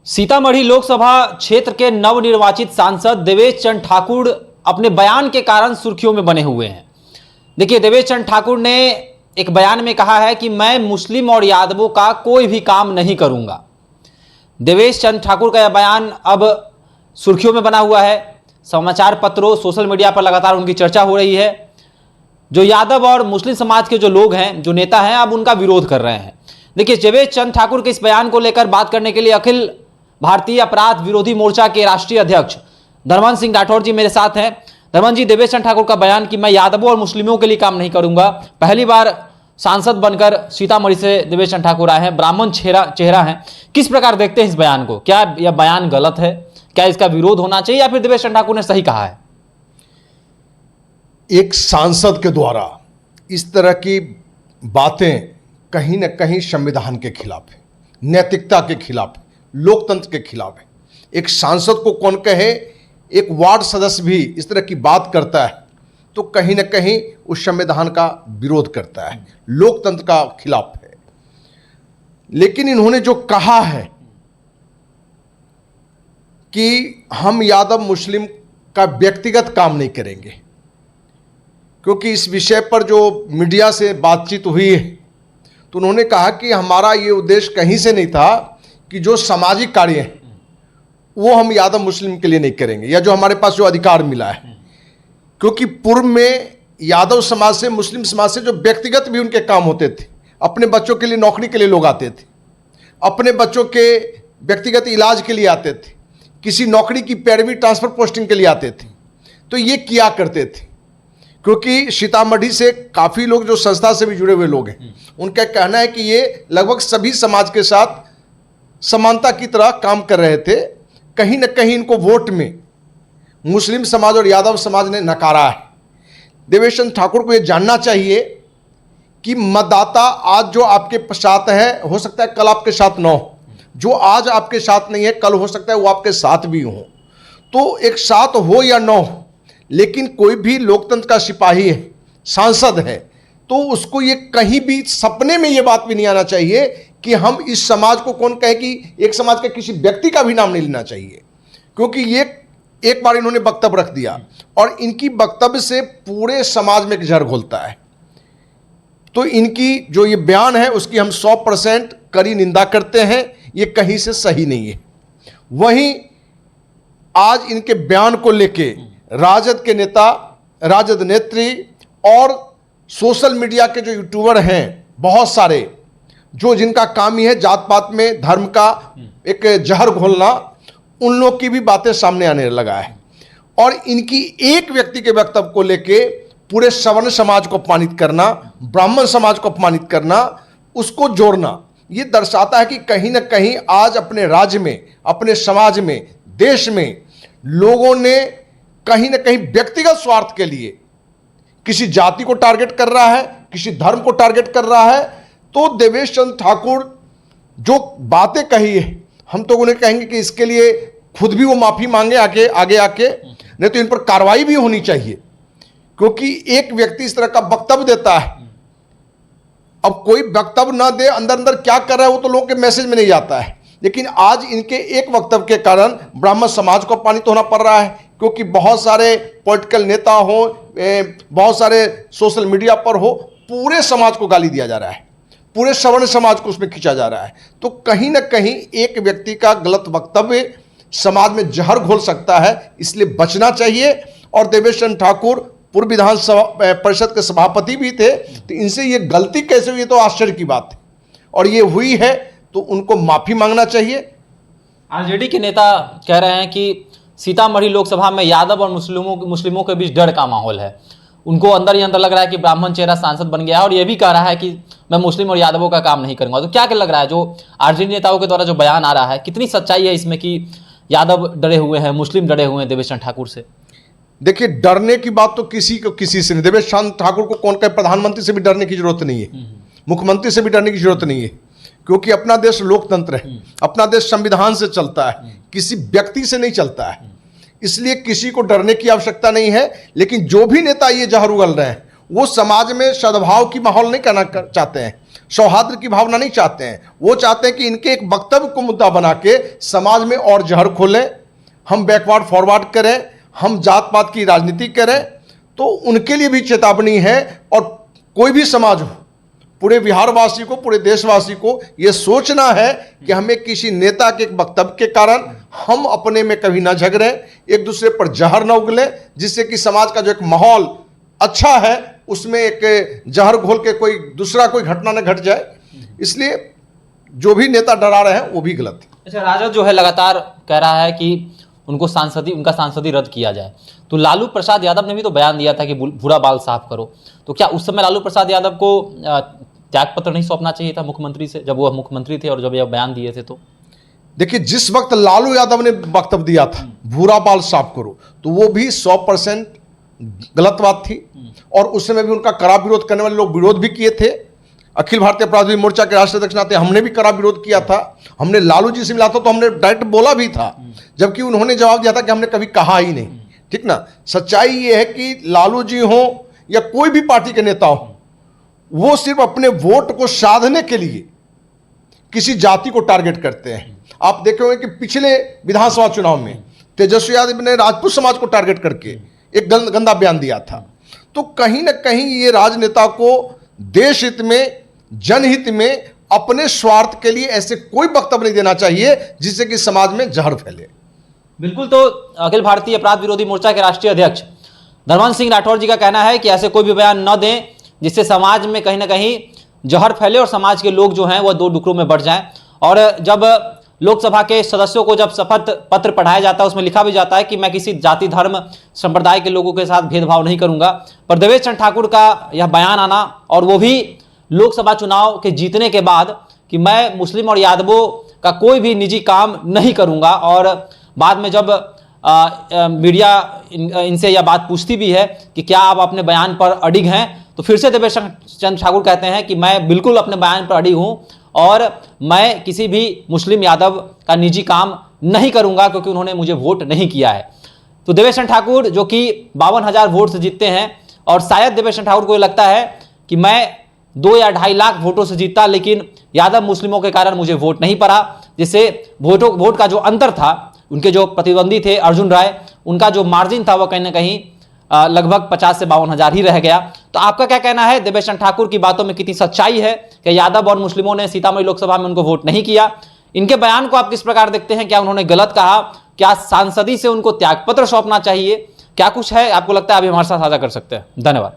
सीतामढ़ी लोकसभा क्षेत्र के नवनिर्वाचित सांसद देवेश चंद्र ठाकुर अपने बयान के कारण सुर्खियों में बने हुए हैं। देखिए, देवेश चंद्र ठाकुर ने एक बयान में कहा है कि मैं मुस्लिम और यादवों का कोई भी काम नहीं करूंगा। देवेश चंद्र ठाकुर का यह बयान अब सुर्खियों में बना हुआ है। समाचार पत्रों, सोशल मीडिया पर लगातार उनकी चर्चा हो रही है। जो यादव और मुस्लिम समाज के जो लोग हैं, जो नेता हैं, अब उनका विरोध कर रहे हैं। देखिए, देवेश चंद्र ठाकुर के इस बयान को लेकर बात करने के लिए अखिल भारतीय अपराध विरोधी मोर्चा के राष्ट्रीय अध्यक्ष धर्मेंद्र सिंह राठौर जी मेरे साथ हैं। धर्मेंद्र जी, देवेश चंद्र ठाकुर का बयान कि मैं यादवों और मुस्लिमों के लिए काम नहीं करूंगा, पहली बार सांसद बनकर सीतामढ़ी से देवेश चंद्र ठाकुर आए हैं, ब्राह्मण चेहरा है। किस प्रकार देखते हैं इस बयान को? क्या यह बयान गलत है? क्या इसका विरोध होना चाहिए या फिर देवेश चंद्र ठाकुर ने सही कहा है? एक सांसद के द्वारा इस तरह की बातें कहीं न कहीं संविधान के खिलाफ है, नैतिकता के खिलाफ है, लोकतंत्र के खिलाफ है। एक सांसद को कौन कहे, एक वार्ड सदस्य भी इस तरह की बात करता है तो कहीं न कहीं उस संविधान का विरोध करता है, लोकतंत्र का खिलाफ है। लेकिन इन्होंने जो कहा है कि हम यादव मुस्लिम का व्यक्तिगत काम नहीं करेंगे, क्योंकि इस विषय पर जो मीडिया से बातचीत हुई है तो उन्होंने कहा कि हमारा ये उद्देश्य कहीं से नहीं था कि जो सामाजिक कार्य हैं वो हम यादव मुस्लिम के लिए नहीं करेंगे, या जो हमारे पास जो अधिकार मिला है। क्योंकि पूर्व में यादव समाज से, मुस्लिम समाज से जो व्यक्तिगत भी उनके काम होते थे, अपने बच्चों के लिए नौकरी के लिए लोग आते थे, अपने बच्चों के व्यक्तिगत इलाज के लिए आते थे, किसी नौकरी की पैरवी ट्रांसफर पोस्टिंग के लिए आते थे, तो ये किया करते थे। क्योंकि सीतामढ़ी से काफ़ी लोग जो संस्था से भी जुड़े हुए लोग हैं, उनका कहना है कि ये लगभग सभी समाज के साथ समानता की तरह काम कर रहे थे। कहीं न कहीं इनको वोट में मुस्लिम समाज और यादव समाज ने नकारा है। देवेश चंद्र ठाकुर को ये जानना चाहिए कि मतदाता आज जो आपके साथ है, हो सकता है कल आपके साथ न हो। जो आज आपके साथ नहीं है, कल हो सकता है वो आपके साथ भी हो। तो एक साथ हो या न हो, लेकिन कोई भी लोकतंत्र का सिपाही है, सांसद है, तो उसको ये कहीं भी सपने में ये बात भी नहीं आना चाहिए कि हम इस समाज को कौन कहे, कि एक समाज के किसी व्यक्ति का भी नाम नहीं लेना चाहिए। क्योंकि ये एक बार इन्होंने वक्तव्य रख दिया और इनकी वक्तव्य से पूरे समाज में एक जहर घोलता है। तो इनकी जो ये बयान है उसकी हम 100% कड़ी निंदा करते हैं। ये कहीं से सही नहीं है। वहीं आज इनके बयान को लेके राजद के नेता, राजद नेत्री और सोशल मीडिया के जो यूट्यूबर हैं बहुत सारे, जो जिनका काम ही है जात पात में धर्म का एक जहर घोलना, उन लोग की भी बातें सामने आने लगा है। और इनकी एक व्यक्ति के वक्तव्य को लेके पूरे सवर्ण समाज को अपमानित करना, ब्राह्मण समाज को अपमानित करना, उसको जोड़ना, ये दर्शाता है कि कहीं ना कहीं आज अपने राज्य में, अपने समाज में, देश में लोगों ने कहीं ना कहीं व्यक्तिगत स्वार्थ के लिए किसी जाति को टारगेट कर रहा है, किसी धर्म को टारगेट कर रहा है। तो देवेश चंद्र ठाकुर जो बातें कही है, हम तो उन्हें कहेंगे कि इसके लिए खुद भी वो माफी मांगे आगे आके, नहीं तो इन पर कार्रवाई भी होनी चाहिए। क्योंकि एक व्यक्ति इस तरह का वक्तव्य देता है, अब कोई वक्तव्य ना दे, अंदर अंदर क्या कर रहा है वो तो लोगों के मैसेज में नहीं जाता है। लेकिन आज इनके एक वक्तव्य के कारण ब्राह्मण समाज को अपमानित होना पड़ रहा है। क्योंकि बहुत सारे पॉलिटिकल नेता हो, बहुत सारे सोशल मीडिया पर हो, पूरे समाज को गाली दिया जा रहा है, पूरे सवर्ण समाज को उसमें खींचा जा रहा है। तो कहीं ना कहीं एक व्यक्ति का गलत वक्तव्य समाज में जहर घोल सकता है, इसलिए बचना चाहिए। और देवेश चंद्र ठाकुर पूर्व विधानसभा परिषद के सभापति भी थे, तो इनसे ये गलती कैसे हुई, तो आश्चर्य की बात है। और ये हुई है तो उनको माफी मांगना चाहिए। आरजेडी के नेता कह रहे हैं कि सीतामढ़ी लोकसभा में यादव और मुस्लिमों के बीच डर का माहौल है। उनको अंदर ही अंदर लग रहा है कि ब्राह्मण चेहरा सांसद बन गया है, और यह भी कह रहा है कि मैं मुस्लिम और यादवों का काम नहीं करूंगा। तो क्या लग रहा है, जो आरजेडी नेताओं के द्वारा जो बयान आ रहा है, कितनी सच्चाई है इसमें कि यादव डरे हुए हैं, मुस्लिम डरे हुए हैं देवेश चंद्र ठाकुर से? देखिए, डरने की बात तो किसी से नहीं। देवेश चंद्र ठाकुर को कौन कहे, प्रधानमंत्री से भी डरने की जरूरत नहीं है, मुख्यमंत्री से भी डरने की जरूरत नहीं है। क्योंकि अपना देश लोकतंत्र है, अपना देश संविधान से चलता है, किसी व्यक्ति से नहीं चलता है। इसलिए किसी को डरने की आवश्यकता नहीं है। लेकिन जो भी नेता ये जहर उगल रहे हैं वो समाज में सद्भाव की माहौल नहीं करना चाहते हैं, सौहार्द की भावना नहीं चाहते हैं। वो चाहते हैं कि इनके एक वक्तव्य को मुद्दा बना के समाज में और जहर खोलें, हम बैकवर्ड फॉरवर्ड करें, हम जात पात की राजनीति करें। तो उनके लिए भी चेतावनी है। और कोई भी समाज हो, पूरे बिहारवासी को, पूरे देशवासी को ये सोचना है कि हमें किसी नेता के एक वक्तव्य के कारण हम अपने में कभी ना झगड़ें, एक दूसरे पर जहर न उगलें, जिससे कि समाज का जो एक माहौल अच्छा है उसमें एक जहर घोल के कोई दूसरा कोई घटना न घट जाए। इसलिए जो भी नेता डरा रहे हैं वो भी गलत है। अच्छा, राजद जो है लगातार कह रहा है कि उनका सांसदी रद्द किया जाए। तो लालू प्रसाद यादव ने भी तो बयान दिया था कि भूरा बाल साफ करो। तो क्या उस समय लालू प्रसाद यादव को त्यागपत्र नहीं सौंपना चाहिए था मुख्यमंत्री से, जब वो मुख्यमंत्री थे और जब ये बयान दिए थे? तो देखिए, जिस वक्त लालू यादव ने वक्तव्य दिया था भूरा बाल साफ करो, तो वो भी 100% गलत बात थी। और उस समय भी उनका कड़ा विरोध करने वाले लोग विरोध भी किए थे। अखिल भारतीय अपराधी मोर्चा के राष्ट्रीय अध्यक्ष नाते हमने भी कड़ा विरोध किया था। हमने लालू जी से मिला था तो हमने डायरेक्ट बोला भी था, जबकि उन्होंने जवाब दिया था कि हमने कभी कहा ही नहीं। ठीक ना। सच्चाई ये है कि लालू जी हो या कोई भी पार्टी के नेता हो, वो सिर्फ अपने वोट को साधने के लिए किसी जाति को टारगेट करते हैं। आप देखे होंगे कि पिछले विधानसभा चुनाव में तेजस्वी यादव ने राजपूत समाज को टारगेट करके एक गंदा बयान दिया था। तो कहीं ना कहीं ये राजनेता को देश हित में, जनहित में, अपने स्वार्थ के लिए ऐसे कोई वक्तव्य नहीं देना चाहिए जिससे कि समाज में जहर फैले। बिल्कुल। तो अखिल भारतीय अपराध विरोधी मोर्चा के राष्ट्रीय अध्यक्ष धर्मेंद्र सिंह राठौर जी का कहना है कि ऐसे कोई भी बयान न दें जिससे समाज में कहीं ना कहीं जहर फैले और समाज के लोग जो हैं वह दो टुकड़ों में बढ़ जाएं। और जब लोकसभा के सदस्यों को जब शपथ पत्र पढ़ाया जाता है उसमें लिखा भी जाता है कि मैं किसी जाति, धर्म, संप्रदाय के लोगों के साथ भेदभाव नहीं करूंगा। पर देवेश चंद्र ठाकुर का यह बयान आना, और वो भी लोकसभा चुनाव के जीतने के बाद, कि मैं मुस्लिम और यादवों का कोई भी निजी काम नहीं करूंगा। और बाद में जब मीडिया इनसे यह बात पूछती भी है कि क्या आप अपने बयान पर अडिग हैं, तो फिर से देवेश चंद्र ठाकुर कहते हैं कि मैं बिल्कुल अपने बयान पर अडिग हूं और मैं किसी भी मुस्लिम यादव का निजी काम नहीं करूंगा क्योंकि उन्होंने मुझे वोट नहीं किया है। तो देवेश चंद्र ठाकुर जो कि 52,000 वोट से जीतते हैं, और शायद देवेश चंद्र ठाकुर को लगता है कि मैं 2 या 2.5 लाख वोटों से जीता, लेकिन यादव मुस्लिमों के कारण मुझे वोट नहीं पड़ा, जिससे वोट का जो अंतर था, उनके जो प्रतिद्वंदी थे अर्जुन राय, उनका जो मार्जिन था वह कहीं ना कहीं लगभग 50 से 52,000 ही रह गया। तो आपका क्या कहना है, देवेश चंद्र ठाकुर की बातों में कितनी सच्चाई है कि यादव और मुस्लिमों ने सीतामढ़ी लोकसभा में उनको वोट नहीं किया? इनके बयान को आप किस प्रकार देखते हैं? क्या उन्होंने गलत कहा? क्या सांसदी से उनको त्यागपत्र सौंपना चाहिए? क्या कुछ है आपको लगता है? अभी हमारे साथ साझा कर सकते हैं। धन्यवाद।